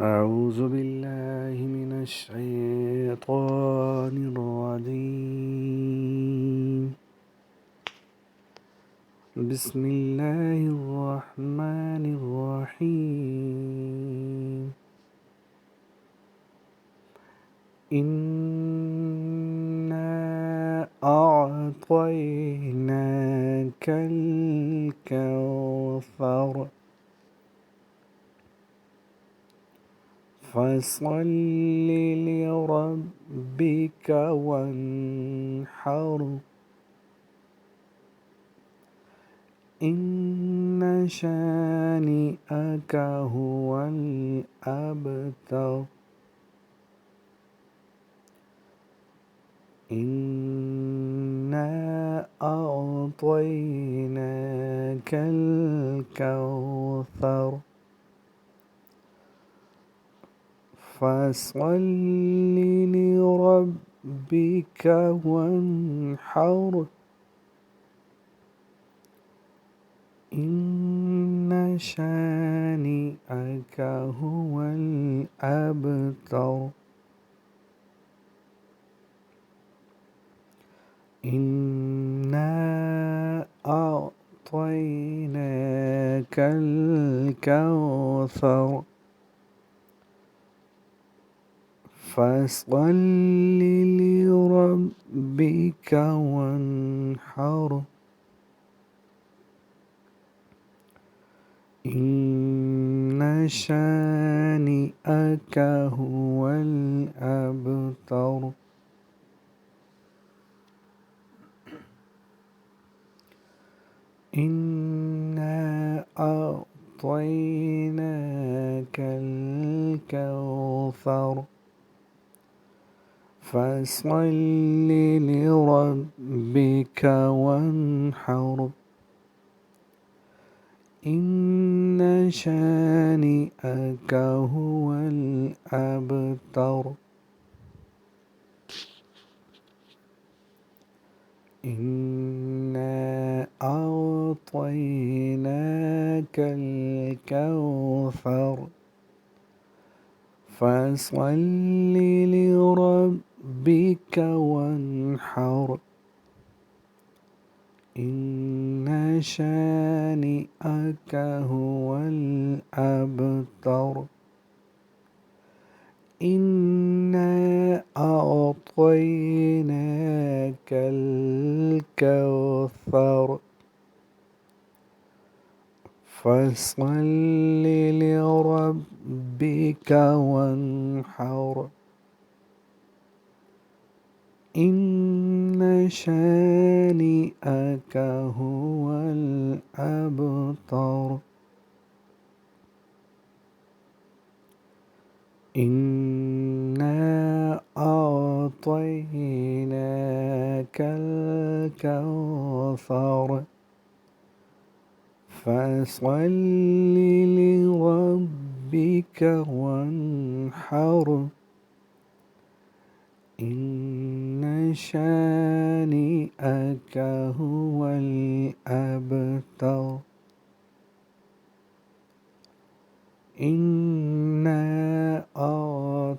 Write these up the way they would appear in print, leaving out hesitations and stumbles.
أعوذ بالله من الشيطان الرجيم. بسم الله الرحمن الرحيم. إنا أعطيناك الكوثر فصل لربك وانحر إن شانئك هو الأبتر. إنا أعطيناك الكوثر فصل لربك وانحر إن شانئك هو الأبتر. إنا أعطيناك الكوثر فصل لربك وانحر إن شانئك هو الأبتر. إنا أعطيناك الكوثر فصل لربك وانحر إن شانئك هو الأبتر. إنا أعطيناك الكوثر فصل لربك وانحر إن شانئك هو الأبتر. إنا أعطيناك الكوثر فصل لربك وانحر إن شانئك هو الأبتر. إنا أعطيناك الكوثر فصل لربك وانحر إن شانئك هو الأبتر. إنا أعطيناك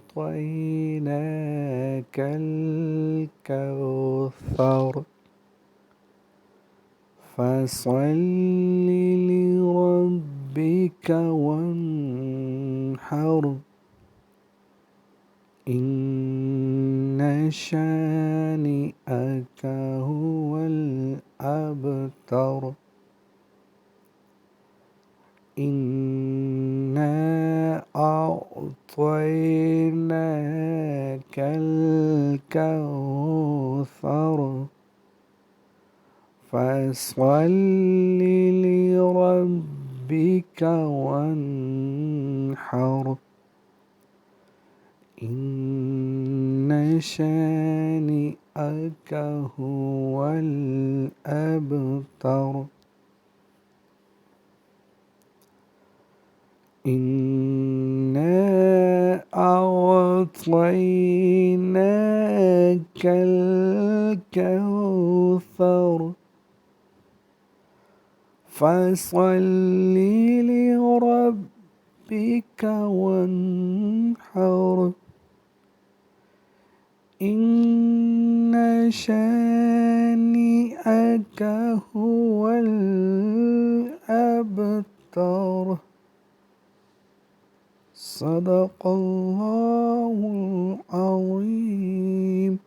الكوثر فصل لربك وانحر إن شانئك هو الأبتر. إنا أعطيناك الكوثر فصل لربك وانحر إن شانئك هو الأبتر. إنا أعطيناك الكوثر فصل لربك ربك وانحر إن شانئك هو الأبتر صدق الله العظيم.